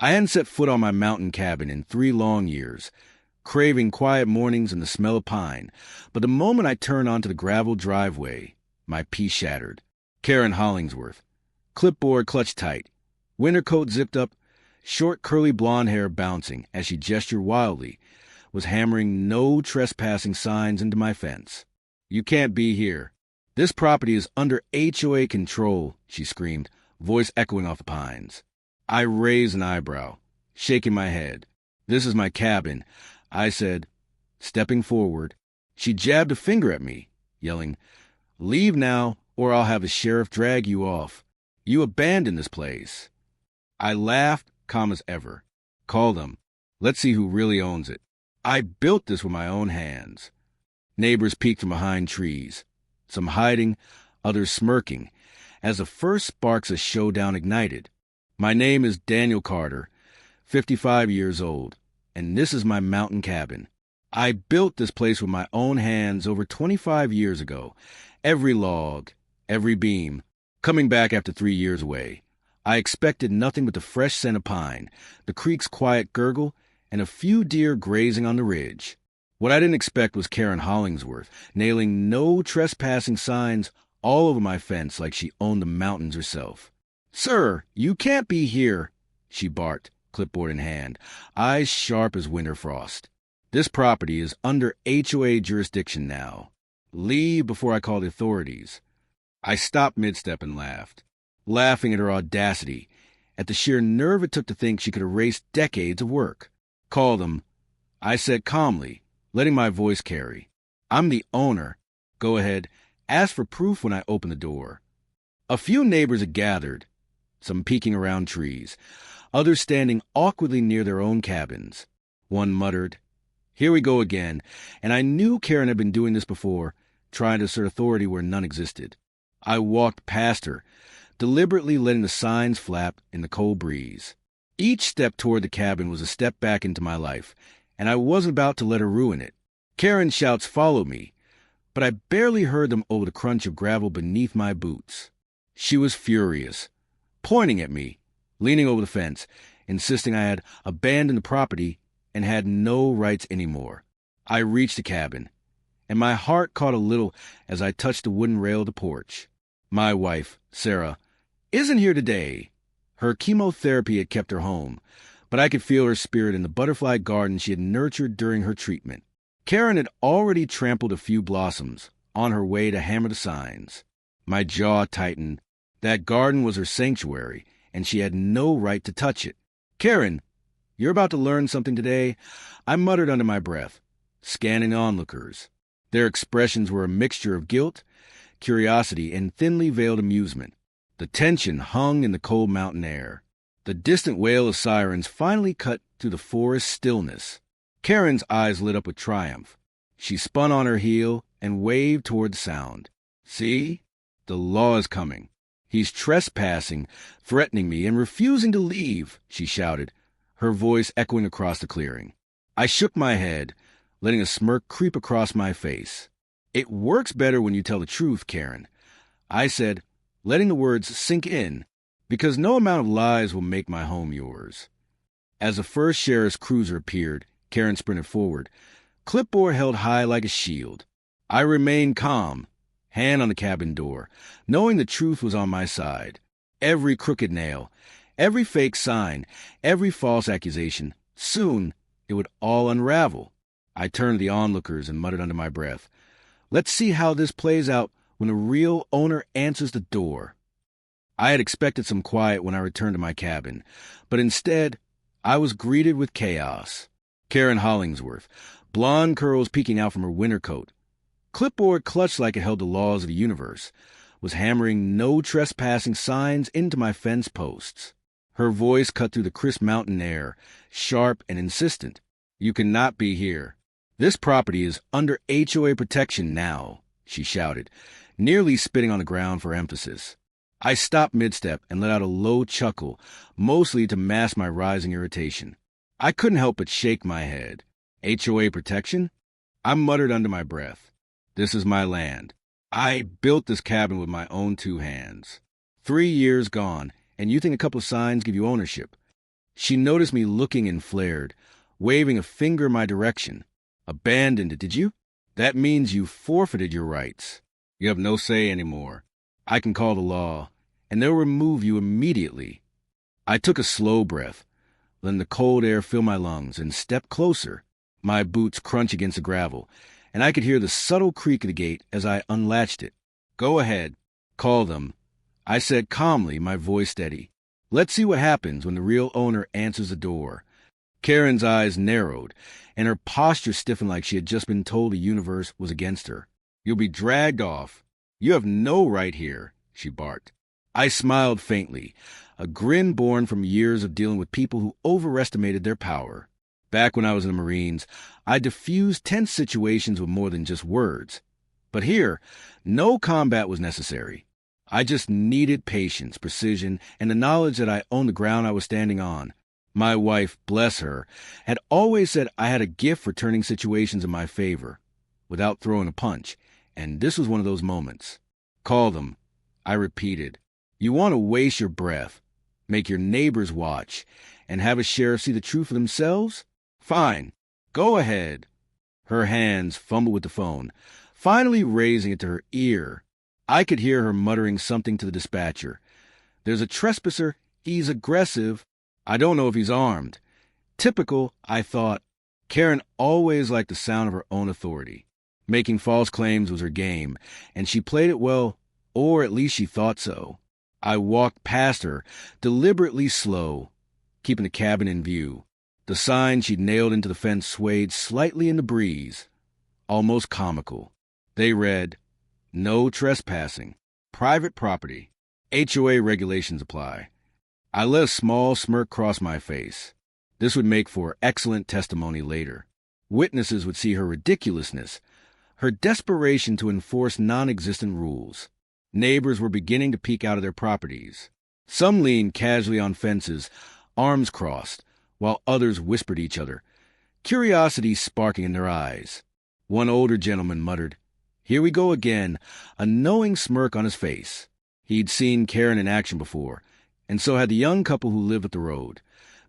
I hadn't set foot on my mountain cabin in 3 long years, craving quiet mornings and the smell of pine. But the moment I turned onto the gravel driveway, my peace shattered. Karen Hollingsworth, clipboard clutched tight, winter coat zipped up, short curly blonde hair bouncing as she gestured wildly, was hammering no trespassing signs into my fence. "You can't be here. This property is under HOA control," she screamed, voice echoing off the pines. I raised an eyebrow, shaking my head. "This is my cabin," I said, stepping forward. She jabbed a finger at me, yelling, "Leave now, or I'll have the sheriff drag you off. You abandoned this place." I laughed, calm as ever. "Call them. Let's see who really owns it. I built this with my own hands." Neighbors peeked from behind trees, some hiding, others smirking, as the first sparks of showdown ignited. "My name is Daniel Carter, 55 years old, and this is my mountain cabin. I built this place with my own hands over 25 years ago. Every log, every beam, coming back after 3 years away. I expected nothing but the fresh scent of pine, the creek's quiet gurgle, and a few deer grazing on the ridge. What I didn't expect was Karen Hollingsworth, nailing no trespassing signs all over my fence like she owned the mountains herself. "Sir, you can't be here," she barked, clipboard in hand, eyes sharp as winter frost. "This property is under HOA jurisdiction now. Leave before I call the authorities." I stopped mid-step and laughed, laughing at her audacity, at the sheer nerve it took to think she could erase decades of work. "Call them," I said calmly, letting my voice carry. "I'm the owner. Go ahead, ask for proof when I open the door." A few neighbors had gathered, some peeking around trees, others standing awkwardly near their own cabins. One muttered, "Here we go again," and I knew Karen had been doing this before, trying to assert authority where none existed. I walked past her, deliberately letting the signs flap in the cold breeze. Each step toward the cabin was a step back into my life, and I wasn't about to let her ruin it. Karen's shouts followed me, but I barely heard them over the crunch of gravel beneath my boots. She was furious, pointing at me, leaning over the fence, insisting I had abandoned the property and had no rights anymore. I reached the cabin, and my heart caught a little as I touched the wooden rail of the porch. My wife, Sarah, isn't here today. Her chemotherapy had kept her home, but I could feel her spirit in the butterfly garden she had nurtured during her treatment. Karen had already trampled a few blossoms on her way to hammer the signs. My jaw tightened. That garden was her sanctuary, and she had no right to touch it. "Karen, you're about to learn something today," I muttered under my breath, scanning the onlookers. Their expressions were a mixture of guilt, curiosity, and thinly veiled amusement. The tension hung in the cold mountain air. The distant wail of sirens finally cut through the forest stillness. Karen's eyes lit up with triumph. She spun on her heel and waved toward the sound. "See? The law is coming. He's trespassing, threatening me, and refusing to leave," she shouted, her voice echoing across the clearing. I shook my head, letting a smirk creep across my face. "It works better when you tell the truth, Karen," I said, letting the words sink in, "because no amount of lies will make my home yours." As the first sheriff's cruiser appeared, Karen sprinted forward, clipboard held high like a shield. I remained calm, hand on the cabin door, knowing the truth was on my side. Every crooked nail, every fake sign, every false accusation, soon it would all unravel. I turned to the onlookers and muttered under my breath, "Let's see how this plays out when the real owner answers the door." I had expected some quiet when I returned to my cabin, but instead, I was greeted with chaos. Karen Hollingsworth, blonde curls peeking out from her winter coat, clipboard clutched like it held the laws of the universe, was hammering no trespassing signs into my fence posts. Her voice cut through the crisp mountain air, sharp and insistent. "You cannot be here. This property is under HOA protection now," she shouted, nearly spitting on the ground for emphasis. I stopped mid-step and let out a low chuckle, mostly to mask my rising irritation. I couldn't help but shake my head. HOA protection? I muttered under my breath. "This is my land. I built this cabin with my own 2 hands. 3 years gone, and you think a couple of signs give you ownership? She noticed me looking and flared, waving a finger in my direction. Abandoned it, did you? That means you forfeited your rights. You have no say anymore. I can call the law, and they'll remove you immediately. I took a slow breath, letting the cold air fill my lungs, and stepped closer. My boots crunch against the gravel, and I could hear the subtle creak of the gate as I unlatched it. Go ahead. Call them. I said calmly, my voice steady. Let's see what happens when the real owner answers the door. Karen's eyes narrowed, and her posture stiffened like she had just been told the universe was against her. You'll be dragged off. You have no right here, she barked. I smiled faintly, a grin born from years of dealing with people who overestimated their power. Back when I was in the Marines, I diffused tense situations with more than just words. But here, no combat was necessary. I just needed patience, precision, and the knowledge that I owned the ground I was standing on. My wife, bless her, had always said I had a gift for turning situations in my favor, without throwing a punch, and this was one of those moments. Call them, I repeated. You want to waste your breath, make your neighbors watch, and have a sheriff see the truth for themselves? Fine, go ahead. Her hands fumbled with the phone, finally raising it to her ear. I could hear her muttering something to the dispatcher. There's a trespasser. He's aggressive. I don't know if he's armed. Typical, I thought. Karen always liked the sound of her own authority. Making false claims was her game, and she played it well, or at least she thought so. I walked past her, deliberately slow, keeping the cabin in view. The sign she'd nailed into the fence swayed slightly in the breeze, almost comical. They read, "No trespassing. Private property. HOA regulations apply." I let a small smirk cross my face. This would make for excellent testimony later. Witnesses would see her ridiculousness, her desperation to enforce non-existent rules. Neighbors were beginning to peek out of their properties. Some leaned casually on fences, arms crossed, while others whispered each other, curiosity sparking in their eyes. One older gentleman muttered, "Here we go again," a knowing smirk on his face. He'd seen Karen in action before, and so had the young couple who lived up the road.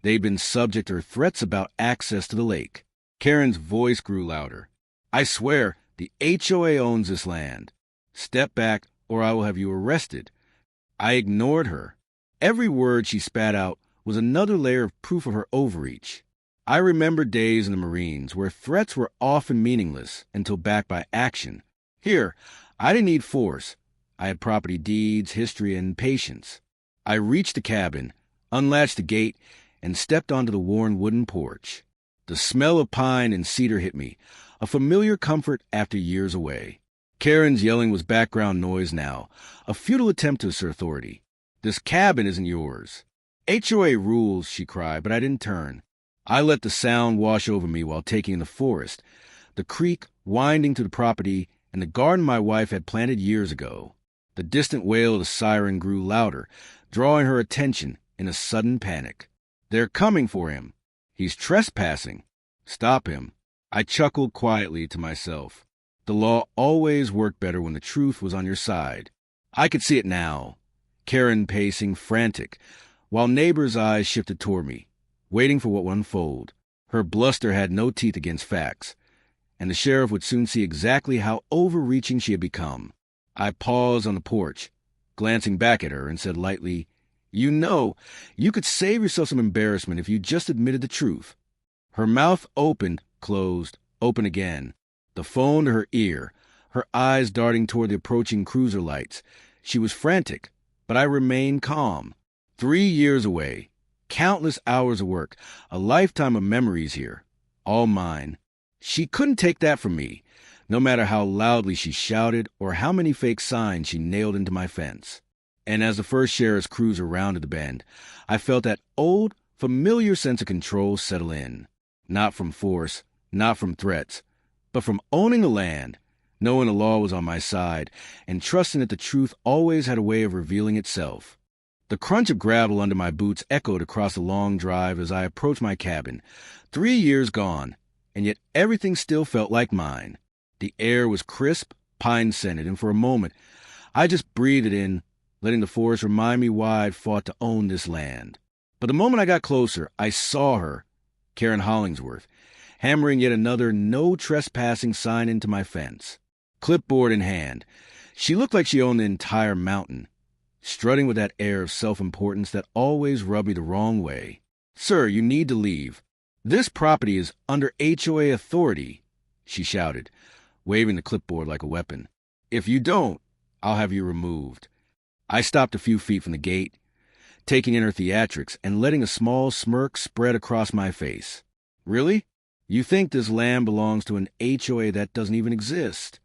They'd been subject to her threats about access to the lake. Karen's voice grew louder. "I swear, the HOA owns this land. Step back, or I will have you arrested." I ignored her. Every word she spat out was another layer of proof of her overreach. I remember days in the Marines where threats were often meaningless until backed by action. Here, I didn't need force. I had property deeds, history, and patience. I reached the cabin, unlatched the gate, and stepped onto the worn wooden porch. The smell of pine and cedar hit me, a familiar comfort after years away. Karen's yelling was background noise now, a futile attempt to assert authority. "This cabin isn't yours." "HOA rules," she cried, but I didn't turn. I let the sound wash over me while taking in the forest, the creek winding to the property and the garden my wife had planted years ago. The distant wail of the siren grew louder, drawing her attention in a sudden panic. "They're coming for him. He's trespassing. Stop him." I chuckled quietly to myself. The law always worked better when the truth was on your side. I could see it now. Karen pacing, frantic, while neighbors' eyes shifted toward me, waiting for what would unfold. Her bluster had no teeth against facts, and the sheriff would soon see exactly how overreaching she had become. I paused on the porch, glancing back at her, and said lightly, "You could save yourself some embarrassment if you just admitted the truth." Her mouth opened, closed, opened again, the phone to her ear, her eyes darting toward the approaching cruiser lights. She was frantic, but I remained calm. 3 years away, countless hours of work, a lifetime of memories here, all mine. She couldn't take that from me, no matter how loudly she shouted or how many fake signs she nailed into my fence. And as the first sheriff's cruiser rounded the bend, I felt that old, familiar sense of control settle in. Not from force, not from threats, but from owning the land, knowing the law was on my side, and trusting that the truth always had a way of revealing itself. The crunch of gravel under my boots echoed across the long drive as I approached my cabin. 3 years gone, and yet everything still felt like mine. The air was crisp, pine-scented, and for a moment, I just breathed it in, letting the forest remind me why I'd fought to own this land. But the moment I got closer, I saw her, Karen Hollingsworth, hammering yet another no trespassing sign into my fence. Clipboard in hand, she looked like she owned the entire mountain, strutting with that air of self-importance that always rubbed me the wrong way. "Sir, you need to leave. This property is under HOA authority," she shouted, waving the clipboard like a weapon. "If you don't, I'll have you removed." I stopped a few feet from the gate, taking in her theatrics and letting a small smirk spread across my face. "Really? You think this land belongs to an HOA that doesn't even exist?"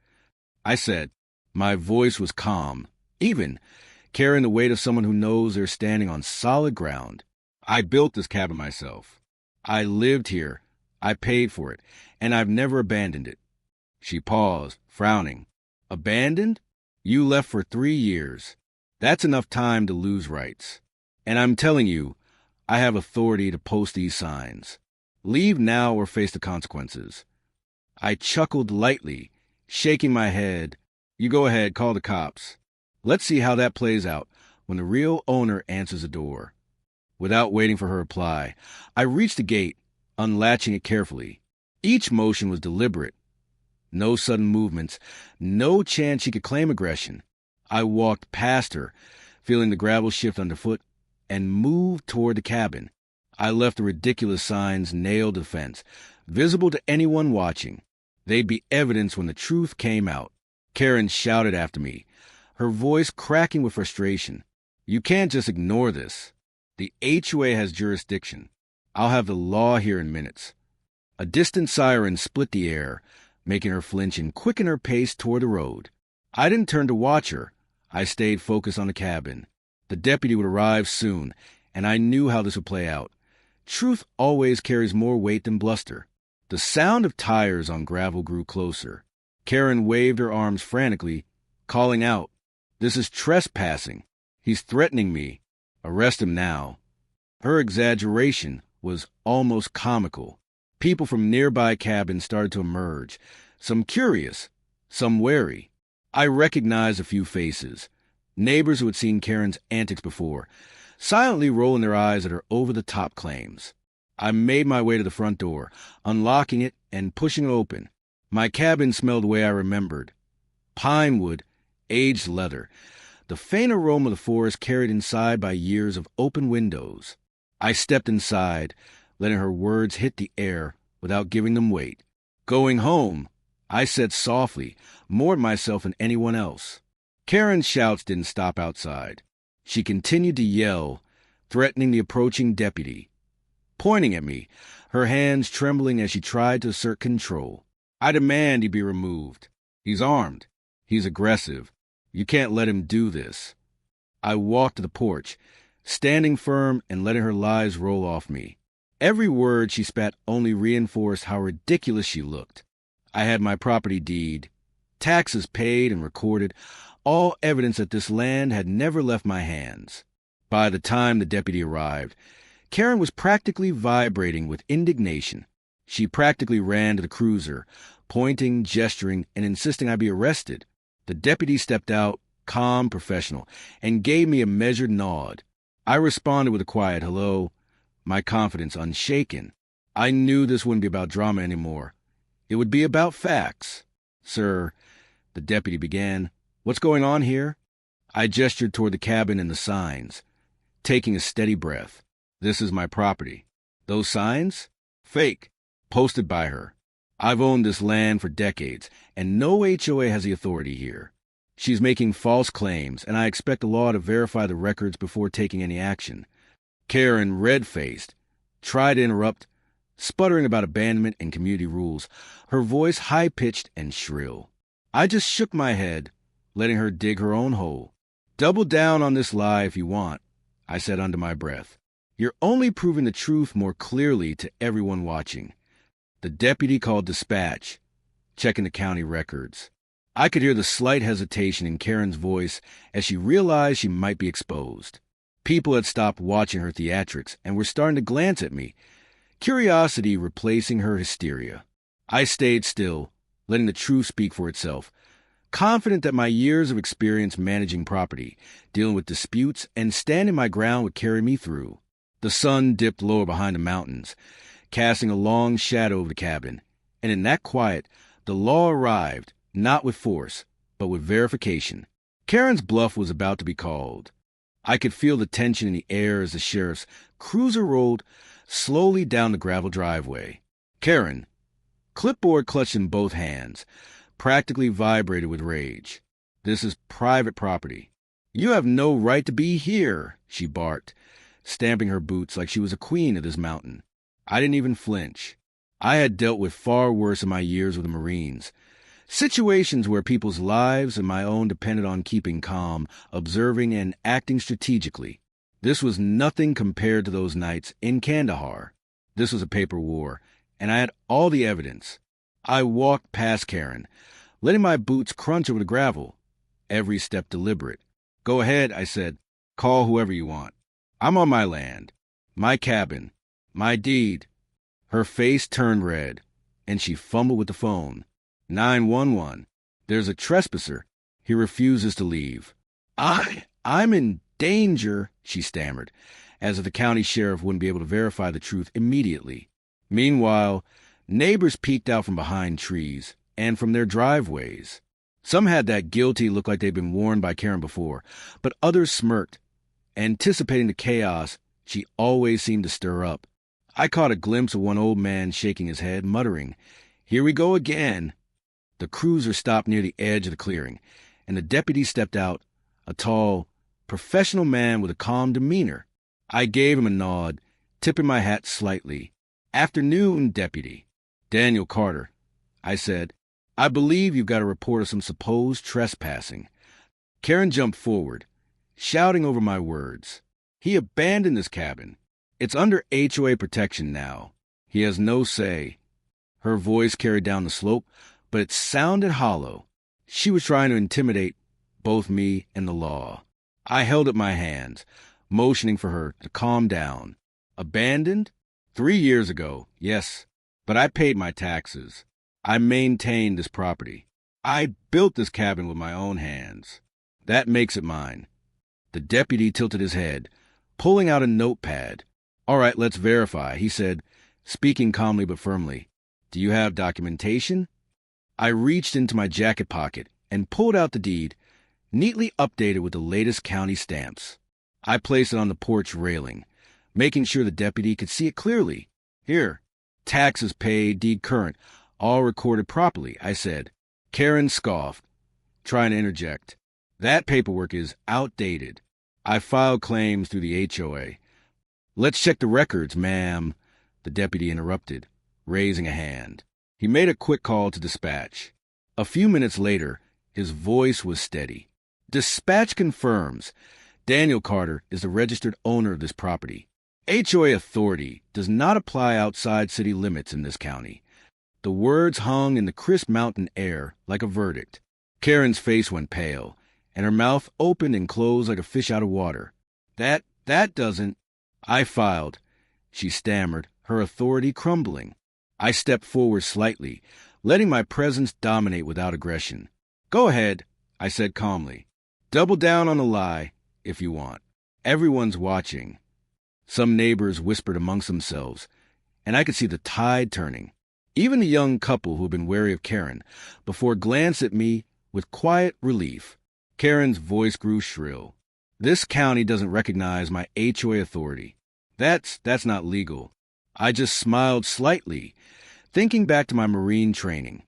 I said. My voice was calm, even, carrying the weight of someone who knows they're standing on solid ground. "I built this cabin myself. I lived here. I paid for it, and I've never abandoned it." She paused, frowning. "Abandoned? You left for 3 years. That's enough time to lose rights. And I'm telling you, I have authority to post these signs. Leave now or face the consequences." I chuckled lightly, shaking my head. "You go ahead, call the cops. Let's see how that plays out when the real owner answers the door." Without waiting for her reply, I reached the gate, unlatching it carefully. Each motion was deliberate. No sudden movements, no chance she could claim aggression. I walked past her, feeling the gravel shift underfoot, and moved toward the cabin. I left the ridiculous signs nailed to the fence, visible to anyone watching. They'd be evidence when the truth came out. Karen shouted after me, her voice cracking with frustration. "You can't just ignore this. The HOA has jurisdiction. I'll have the law here in minutes." A distant siren split the air, making her flinch and quicken her pace toward the road. I didn't turn to watch her. I stayed focused on the cabin. The deputy would arrive soon, and I knew how this would play out. Truth always carries more weight than bluster. The sound of tires on gravel grew closer. Karen waved her arms frantically, calling out, "This is trespassing. He's threatening me. Arrest him now." Her exaggeration was almost comical. People from nearby cabins started to emerge, some curious, some wary. I recognized a few faces, neighbors who had seen Karen's antics before, silently rolling their eyes at her over-the-top claims. I made my way to the front door, unlocking it and pushing it open. My cabin smelled the way I remembered. Pine wood, aged leather, the faint aroma of the forest carried inside by years of open windows. I stepped inside, letting her words hit the air without giving them weight. "Going home," I said softly, more to myself than anyone else. Karen's shouts didn't stop outside. She continued to yell, threatening the approaching deputy, pointing at me, her hands trembling as she tried to assert control. "I demand he be removed. He's armed. He's aggressive. You can't let him do this." I walked to the porch, standing firm and letting her lies roll off me. Every word she spat only reinforced how ridiculous she looked. I had my property deed, taxes paid and recorded, all evidence that this land had never left my hands. By the time the deputy arrived, Karen was practically vibrating with indignation. She practically ran to the cruiser, pointing, gesturing, and insisting I be arrested. The deputy stepped out, calm, professional, and gave me a measured nod. I responded with a quiet hello, my confidence unshaken. I knew this wouldn't be about drama anymore. It would be about facts. "Sir," the deputy began, "what's going on here?" I gestured toward the cabin and the signs, taking a steady breath. "This is my property. Those signs? Fake. Posted by her. I've owned this land for decades, and no HOA has the authority here. She's making false claims, and I expect the law to verify the records before taking any action." Karen, red-faced, tried to interrupt, sputtering about abandonment and community rules, her voice high-pitched and shrill. I just shook my head, letting her dig her own hole. "Double down on this lie if you want," I said under my breath. "You're only proving the truth more clearly to everyone watching." The deputy called dispatch, checking the county records. I could hear the slight hesitation in Karen's voice as she realized she might be exposed. People had stopped watching her theatrics and were starting to glance at me, curiosity replacing her hysteria. I stayed still, letting the truth speak for itself, confident that my years of experience managing property, dealing with disputes, and standing my ground would carry me through. The sun dipped lower behind the mountains, casting a long shadow over the cabin, and in that quiet, the law arrived, not with force, but with verification. Karen's bluff was about to be called. I could feel the tension in the air as the sheriff's cruiser rolled slowly down the gravel driveway. Karen, clipboard clutched in both hands, practically vibrated with rage. "This is private property. You have no right to be here," she barked, stamping her boots like she was a queen of this mountain. I didn't even flinch. I had dealt with far worse in my years with the Marines. Situations where people's lives and my own depended on keeping calm, observing, and acting strategically. This was nothing compared to those nights in Kandahar. This was a paper war, and I had all the evidence. I walked past Karen, letting my boots crunch over the gravel, every step deliberate. "Go ahead," I said. "Call whoever you want. I'm on my land, my cabin, my deed." Her face turned red, and she fumbled with the phone. 911. "There's a trespasser. He refuses to leave." I'm in danger," she stammered, as if the county sheriff wouldn't be able to verify the truth immediately. Meanwhile, neighbors peeked out from behind trees and from their driveways. Some had that guilty look like they'd been warned by Karen before, but others smirked, anticipating the chaos she always seemed to stir up. I caught a glimpse of one old man shaking his head, muttering, "Here we go again." The cruiser stopped near the edge of the clearing, and the deputy stepped out, a tall, professional man with a calm demeanor. I gave him a nod, tipping my hat slightly. "Afternoon, deputy." "Daniel Carter," I said. "I believe you've got a report of some supposed trespassing." Karen jumped forward, shouting over my words. "He abandoned this cabin. It's under HOA protection now. He has no say." Her voice carried down the slope, but it sounded hollow. She was trying to intimidate both me and the law. I held up my hands, motioning for her to calm down. "Abandoned? 3 years ago, yes, but I paid my taxes. I maintained this property. I built this cabin with my own hands. That makes it mine." The deputy tilted his head, pulling out a notepad. "All right, let's verify," he said, speaking calmly but firmly. "Do you have documentation?" I reached into my jacket pocket and pulled out the deed, neatly updated with the latest county stamps. I placed it on the porch railing, making sure the deputy could see it clearly. "Here, taxes paid, deed current, all recorded properly," I said. Karen scoffed, trying to interject. "That paperwork is outdated. I filed claims through the HOA." "Let's check the records, ma'am," the deputy interrupted, raising a hand. He made a quick call to dispatch. A few minutes later, his voice was steady. "Dispatch confirms Daniel Carter is the registered owner of this property. HOA authority does not apply outside city limits in this county." The words hung in the crisp mountain air like a verdict. Karen's face went pale, and her mouth opened and closed like a fish out of water. That doesn't..." "I filed," she stammered, her authority crumbling. I stepped forward slightly, letting my presence dominate without aggression. "Go ahead," I said calmly. "Double down on the lie, if you want. Everyone's watching." Some neighbors whispered amongst themselves, and I could see the tide turning. Even the young couple who had been wary of Karen before glanced at me with quiet relief. Karen's voice grew shrill. "This county doesn't recognize my HOA authority. That's not legal." I just smiled slightly, thinking back to my Marine training.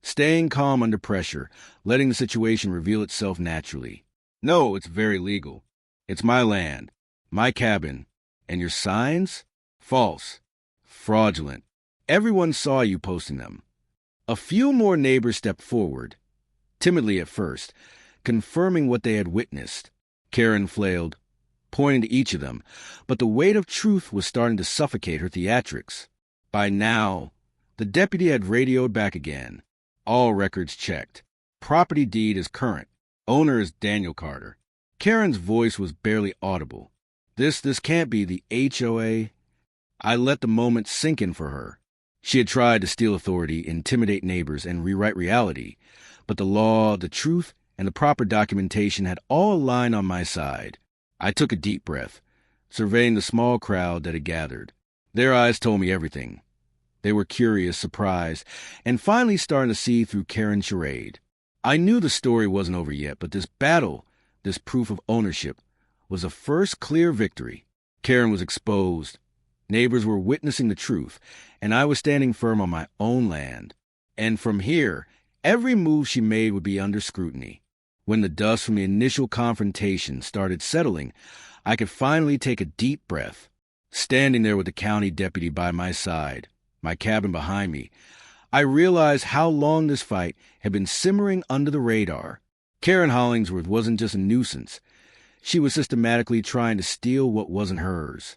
Staying calm under pressure, letting the situation reveal itself naturally. "No, it's very legal. It's my land, my cabin. And your signs? False. Fraudulent. Everyone saw you posting them." A few more neighbors stepped forward, timidly at first, confirming what they had witnessed. Karen flailed, pointing to each of them, but the weight of truth was starting to suffocate her theatrics. By now, the deputy had radioed back again. "All records checked. Property deed is current. Owner is Daniel Carter." Karen's voice was barely audible. This can't be the HOA." I let the moment sink in for her. She had tried to steal authority, intimidate neighbors, and rewrite reality, but the law, the truth, and the proper documentation had all aligned on my side. I took a deep breath, surveying the small crowd that had gathered. Their eyes told me everything. They were curious, surprised, and finally starting to see through Karen's charade. I knew the story wasn't over yet, but this battle, this proof of ownership, was a first clear victory. Karen was exposed. Neighbors were witnessing the truth, and I was standing firm on my own land. And from here, every move she made would be under scrutiny. When the dust from the initial confrontation started settling, I could finally take a deep breath. Standing there with the county deputy by my side, my cabin behind me, I realized how long this fight had been simmering under the radar. Karen Hollingsworth wasn't just a nuisance. She was systematically trying to steal what wasn't hers.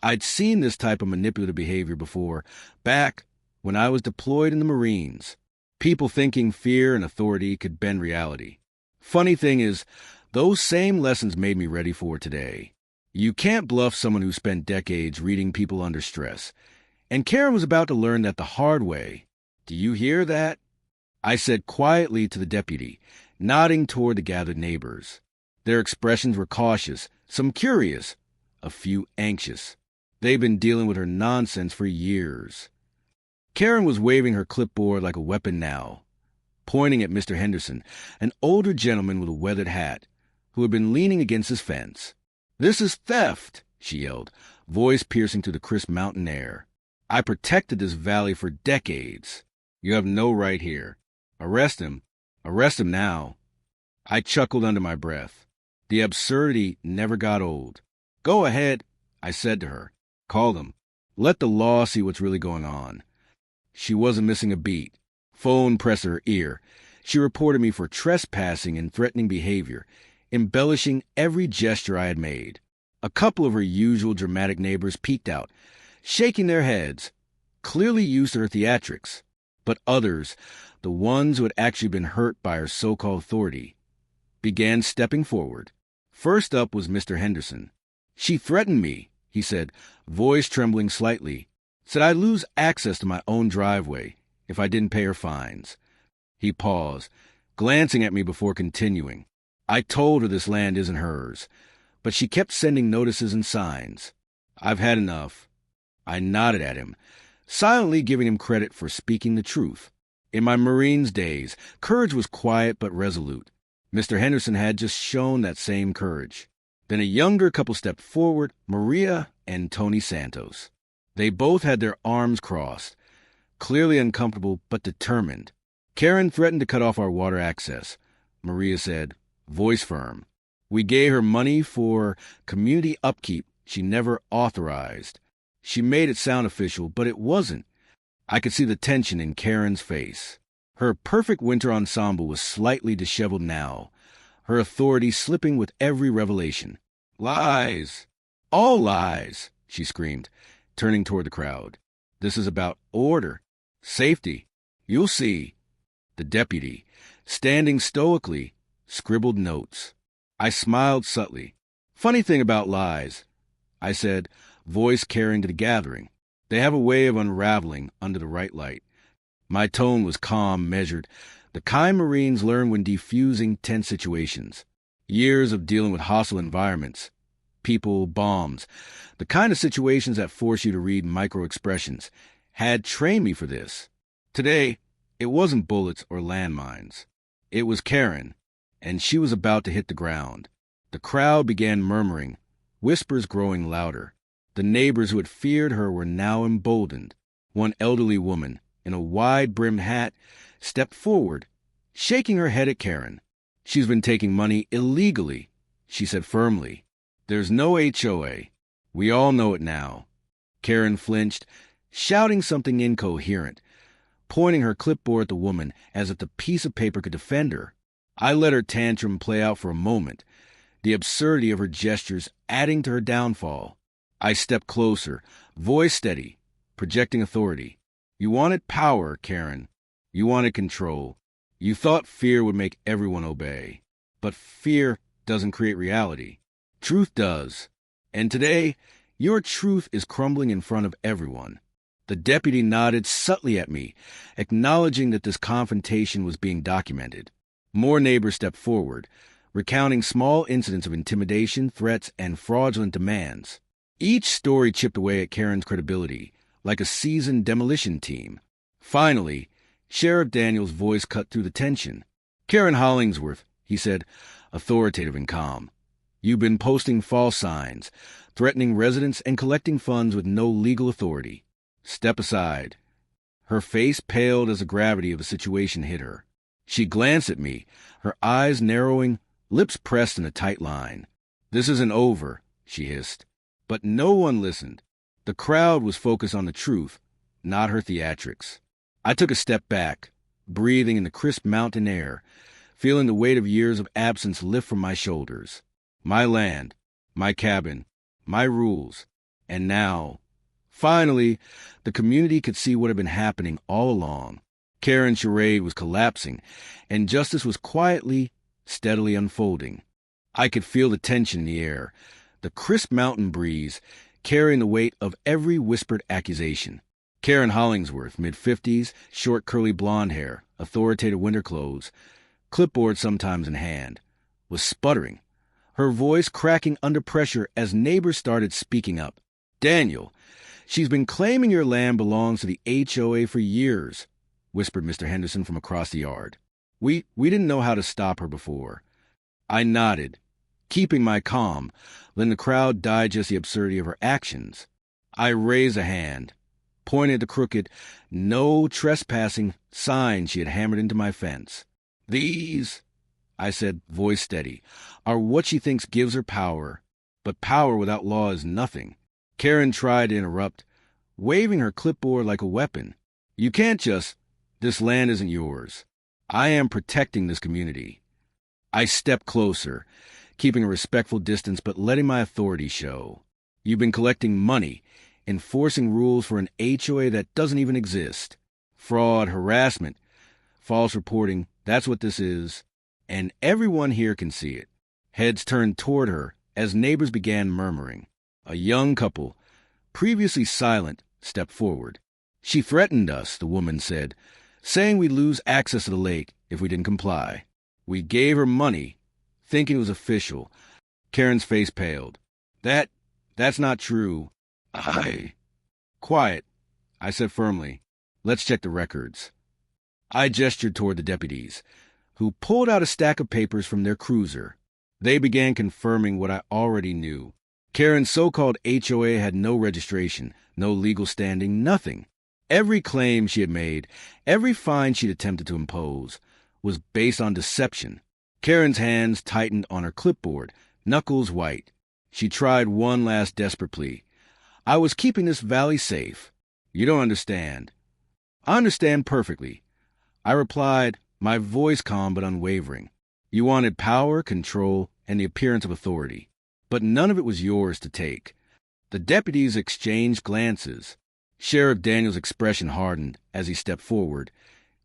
I'd seen this type of manipulative behavior before, back when I was deployed in the Marines. People thinking fear and authority could bend reality. Funny thing is, those same lessons made me ready for today. You can't bluff someone who spent decades reading people under stress. And Karen was about to learn that the hard way. "Do you hear that?" I said quietly to the deputy, nodding toward the gathered neighbors. Their expressions were cautious, some curious, a few anxious. They'd been dealing with her nonsense for years. Karen was waving her clipboard like a weapon now, pointing at Mr. Henderson, an older gentleman with a weathered hat, who had been leaning against his fence. "This is theft," she yelled, voice piercing through the crisp mountain air. "I protected this valley for decades. You have no right here. Arrest him. Arrest him now." I chuckled under my breath. The absurdity never got old. "Go ahead," I said to her. "Call them. Let the law see what's really going on." She wasn't missing a beat. Phone pressed to her ear. She reported me for trespassing and threatening behavior, embellishing every gesture I had made. A couple of her usual dramatic neighbors peeked out, shaking their heads, clearly used to her theatrics. But others, the ones who had actually been hurt by her so-called authority, began stepping forward. First up was Mr. Henderson. "She threatened me," he said, voice trembling slightly. "Said I'd lose access to my own driveway if I didn't pay her fines." He paused, glancing at me before continuing. "I told her this land isn't hers, but she kept sending notices and signs. I've had enough." I nodded at him, silently giving him credit for speaking the truth. In my Marines days, courage was quiet but resolute. Mr. Henderson had just shown that same courage. Then a younger couple stepped forward, Maria and Tony Santos. They both had their arms crossed, clearly uncomfortable but determined. Karen threatened to cut off our water access. Maria said, voice firm. We gave her money for community upkeep she never authorized. She made it sound official, but it wasn't. I could see the tension in Karen's face. Her perfect winter ensemble was slightly disheveled now, her authority slipping with every revelation. "Lies! All lies!" she screamed, turning toward the crowd. "This is about order, safety. You'll see." The deputy, standing stoically, scribbled notes. I smiled subtly. "Funny thing about lies," I said, voice carrying to the gathering. "They have a way of unraveling under the right light." My tone was calm, measured, the kind Marines learn when defusing tense situations. Years of dealing with hostile environments, people, bombs, the kind of situations that force you to read micro-expressions, had trained me for this. Today, it wasn't bullets or landmines. It was Karen, and she was about to hit the ground. The crowd began murmuring, whispers growing louder. The neighbors who had feared her were now emboldened. One elderly woman, in a wide-brimmed hat, stepped forward, shaking her head at Karen. "She's been taking money illegally," she said firmly. "There's no HOA. We all know it now." Karen flinched, shouting something incoherent, pointing her clipboard at the woman as if the piece of paper could defend her. I let her tantrum play out for a moment, the absurdity of her gestures adding to her downfall. I stepped closer, voice steady, projecting authority. "You wanted power, Karen. You wanted control. You thought fear would make everyone obey. But fear doesn't create reality. Truth does. And today, your truth is crumbling in front of everyone." The deputy nodded subtly at me, acknowledging that this confrontation was being documented. More neighbors stepped forward, recounting small incidents of intimidation, threats, and fraudulent demands. Each story chipped away at Karen's credibility, like a seasoned demolition team. Finally, Sheriff Daniels' voice cut through the tension. "Karen Hollingsworth," he said, authoritative and calm. "You've been posting false signs, threatening residents, and collecting funds with no legal authority. Step aside." Her face paled as the gravity of the situation hit her. She glanced at me, her eyes narrowing, lips pressed in a tight line. "This isn't over," she hissed. But no one listened. The crowd was focused on the truth, not her theatrics. I took a step back, breathing in the crisp mountain air, feeling the weight of years of absence lift from my shoulders. My land, my cabin, my rules. And now, finally, the community could see what had been happening all along. Karen's charade was collapsing, and justice was quietly, steadily unfolding. I could feel the tension in the air, the crisp mountain breeze carrying the weight of every whispered accusation. Karen Hollingsworth, mid-50s, short curly blonde hair, authoritative winter clothes, clipboard sometimes in hand, was sputtering, her voice cracking under pressure as neighbors started speaking up. "Daniel, she's been claiming your land belongs to the HOA for years," whispered Mr. Henderson from across the yard. We didn't know how to stop her before." I nodded, keeping my calm, letting the crowd digest the absurdity of her actions. I raised a hand, pointed at the crooked, "No trespassing" sign she had hammered into my fence. "These," I said, voice steady, "are what she thinks gives her power. But power without law is nothing." Karen tried to interrupt, waving her clipboard like a weapon. "You can't just. This land isn't yours. I am protecting this community." I stepped closer, keeping a respectful distance but letting my authority show. "You've been collecting money, enforcing rules for an HOA that doesn't even exist. Fraud, harassment, false reporting, that's what this is. And everyone here can see it." Heads turned toward her as neighbors began murmuring. A young couple, previously silent, stepped forward. "She threatened us," the woman said, "saying we'd lose access to the lake if we didn't comply. We gave her money, thinking it was official." Karen's face paled. That's not true. Quiet," I said firmly. "Let's check the records." I gestured toward the deputies, who pulled out a stack of papers from their cruiser. They began confirming what I already knew. Karen's so-called HOA had no registration, no legal standing, nothing. Every claim she had made, every fine she'd attempted to impose, was based on deception. Karen's hands tightened on her clipboard, knuckles white. She tried one last desperate plea. "I was keeping this valley safe. You don't understand." "I understand perfectly," I replied, my voice calm but unwavering. "You wanted power, control, and the appearance of authority. But none of it was yours to take." The deputies exchanged glances. Sheriff Daniels' expression hardened as he stepped forward,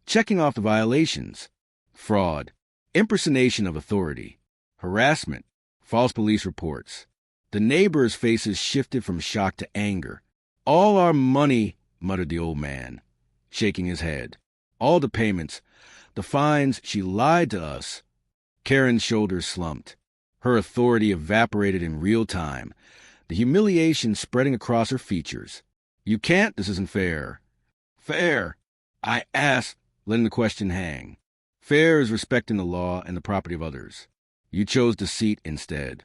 checking off the violations. Fraud, impersonation of authority, harassment, false police reports. The neighbors' faces shifted from shock to anger. "All our money," muttered the old man, shaking his head. "All the payments, the fines, she lied to us." Karen's shoulders slumped. Her authority evaporated in real time, the humiliation spreading across her features. "You can't, this isn't fair." "Fair?" I asked, letting the question hang. "Fair is respecting the law and the property of others. You chose deceit instead."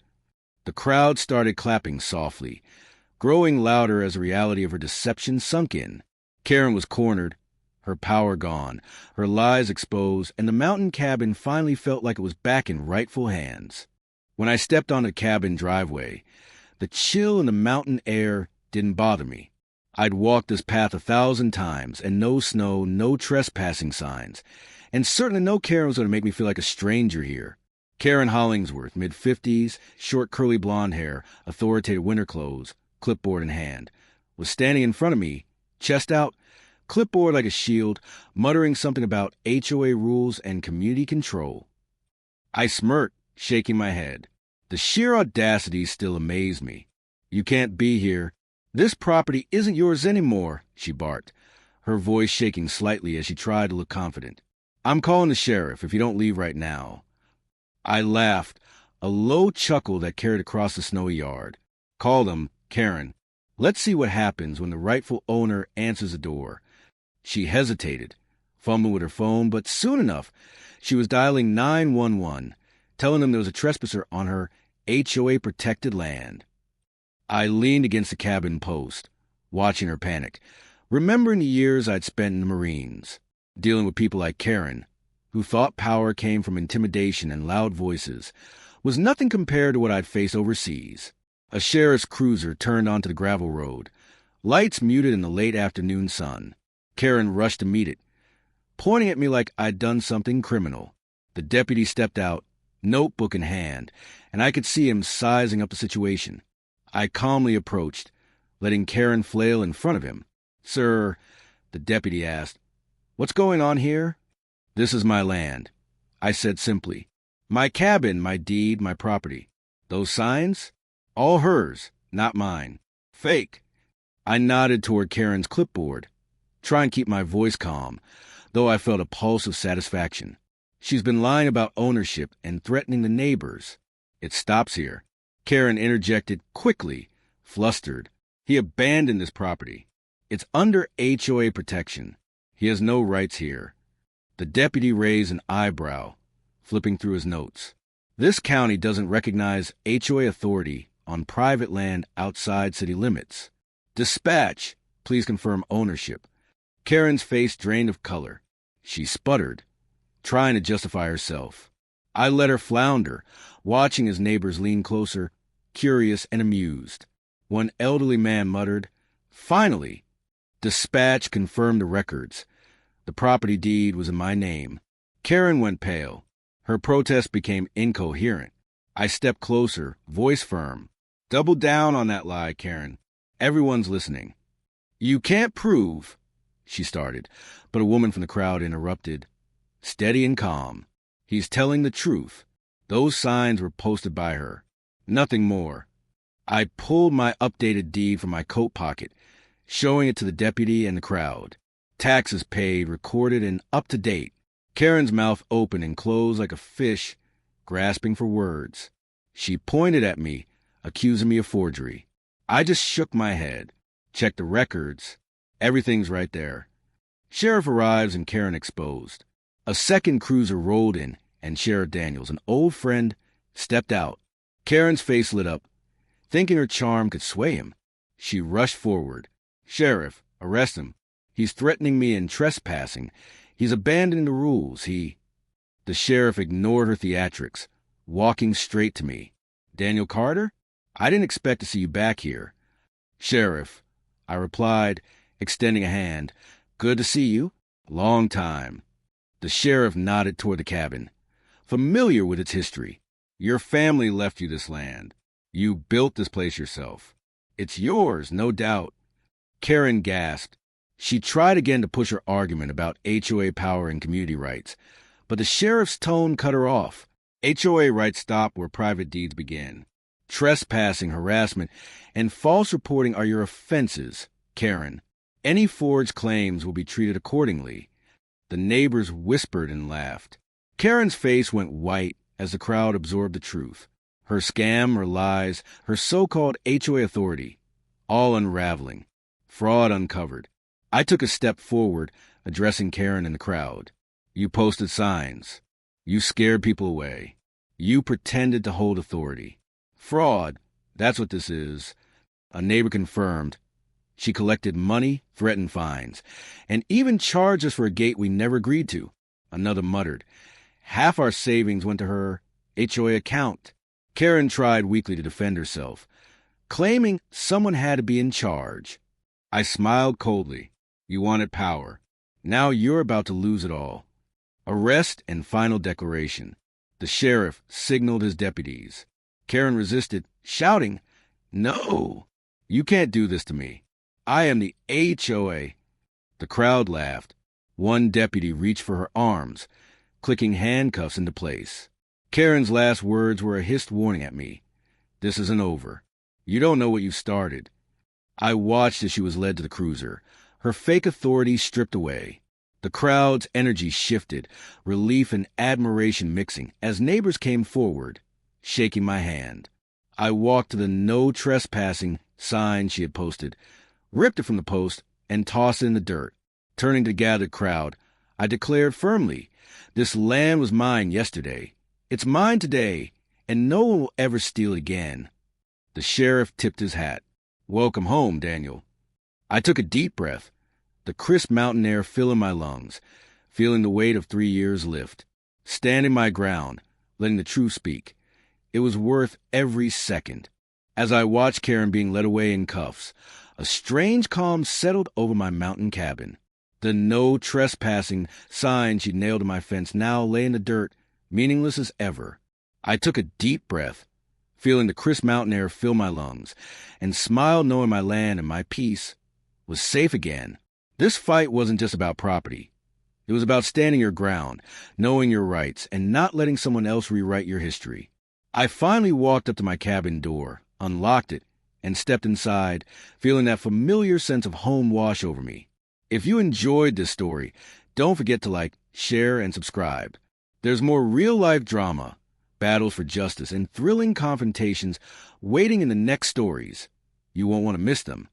The crowd started clapping softly, growing louder as the reality of her deception sunk in. Karen was cornered, her power gone, her lies exposed, and the mountain cabin finally felt like it was back in rightful hands. When I stepped on the cabin driveway, the chill in the mountain air didn't bother me. I'd walked this path 1,000 times, and no snow, no trespassing signs, and certainly no Karen was going to make me feel like a stranger here. Karen Hollingsworth, mid-50s, short curly blonde hair, authoritative winter clothes, clipboard in hand, was standing in front of me, chest out, clipboard like a shield, muttering something about HOA rules and community control. I smirked, shaking my head. The sheer audacity still amazed me. "You can't be here. This property isn't yours anymore," she barked, her voice shaking slightly as she tried to look confident. "I'm calling the sheriff if you don't leave right now." I laughed, a low chuckle that carried across the snowy yard. "Call them, Karen, let's see what happens when the rightful owner answers the door. She hesitated, fumbling with her phone, but soon enough, she was dialing 911, telling them there was a trespasser on her HOA-protected land. I leaned against the cabin post, watching her panic, remembering the years I'd spent in the Marines, dealing with people like Karen, who thought power came from intimidation and loud voices, was nothing compared to what I'd faced overseas. A sheriff's cruiser turned onto the gravel road, lights muted in the late afternoon sun. Karen rushed to meet it, pointing at me like I'd done something criminal. The deputy stepped out, notebook in hand, and I could see him sizing up the situation. I calmly approached, letting Karen flail in front of him. "Sir," the deputy asked, "what's going on here?" "This is my land," I said simply. "My cabin, my deed, my property. Those signs? All hers, not mine. Fake." I nodded toward Karen's clipboard, trying to keep my voice calm, though I felt a pulse of satisfaction. "She's been lying about ownership and threatening the neighbors." "It stops here," Karen interjected quickly, flustered. "He abandoned this property. It's under HOA protection. He has no rights here." The deputy raised an eyebrow, flipping through his notes. "This county doesn't recognize HOA authority on private land outside city limits. Dispatch, please confirm ownership." Karen's face drained of color. She sputtered, trying to justify herself. I let her flounder, watching his neighbors lean closer, curious and amused. One elderly man muttered, "Finally!" Dispatch confirmed the records. The property deed was in my name. Karen went pale. Her protest became incoherent. I stepped closer, voice firm. "Double down on that lie, Karen. Everyone's listening." "You can't prove," she started, but a woman from the crowd interrupted, steady and calm. "He's telling the truth. Those signs were posted by her. Nothing more." I pulled my updated deed from my coat pocket, showing it to the deputy and the crowd. Taxes paid, recorded, and up to date. Karen's mouth opened and closed like a fish, grasping for words. She pointed at me, accusing me of forgery. I just shook my head, checked the records. Everything's right there. Sheriff arrives and Karen exposed. A second cruiser rolled in, and Sheriff Daniels, an old friend, stepped out. Karen's face lit up. Thinking her charm could sway him, she rushed forward. "Sheriff, arrest him. He's threatening me and trespassing. He's abandoning the rules. The sheriff ignored her theatrics, walking straight to me. "Daniel Carter? I didn't expect to see you back here." "Sheriff," I replied, extending a hand. "Good to see you. Long time." The sheriff nodded toward the cabin, familiar with its history. "Your family left you this land. You built this place yourself. It's yours, no doubt." Karen gasped. She tried again to push her argument about HOA power and community rights, but the sheriff's tone cut her off. HOA rights stop where private deeds begin. Trespassing, harassment, and false reporting are your offenses, Karen. Any forged claims will be treated accordingly. The neighbors whispered and laughed. Karen's face went white as the crowd absorbed the truth. Her scam, her lies, her so-called HOA authority, all unraveling. Fraud uncovered. I took a step forward, addressing Karen in the crowd. "You posted signs. You scared people away. You pretended to hold authority. Fraud, that's what this is." A neighbor confirmed. She collected money, threatened fines, and even charged us for a gate we never agreed to. Another muttered. Half our savings went to her HOA account. Karen tried weakly to defend herself, claiming someone had to be in charge. I smiled coldly. "You wanted power. Now you're about to lose it all." Arrest and final declaration. The sheriff signaled his deputies. Karen resisted, shouting, "No! You can't do this to me. I am the HOA." The crowd laughed. One deputy reached for her arms, clicking handcuffs into place. Karen's last words were a hissed warning at me. "This isn't over. You don't know what you started." I watched as she was led to the cruiser, her fake authority stripped away. The crowd's energy shifted, relief and admiration mixing, as neighbors came forward, shaking my hand. I walked to the "No Trespassing" sign she had posted, ripped it from the post, and tossed it in the dirt. Turning to the gathered crowd, I declared firmly, "This land was mine yesterday. It's mine today, and no one will ever steal it again." The sheriff tipped his hat. "Welcome home, Daniel." I took a deep breath, the crisp mountain air filling my lungs, feeling the weight of 3 years lift. Standing my ground, letting the truth speak. It was worth every second. As I watched Karen being led away in cuffs, a strange calm settled over my mountain cabin. The "No Trespassing" sign she'd nailed to my fence now lay in the dirt, meaningless as ever. I took a deep breath, feeling the crisp mountain air fill my lungs, and smiled knowing my land and my peace was safe again. This fight wasn't just about property. It was about standing your ground, knowing your rights, and not letting someone else rewrite your history. I finally walked up to my cabin door, unlocked it, and stepped inside, feeling that familiar sense of home wash over me. If you enjoyed this story, don't forget to like, share, and subscribe. There's more real-life drama, battles for justice, and thrilling confrontations waiting in the next stories. You won't want to miss them.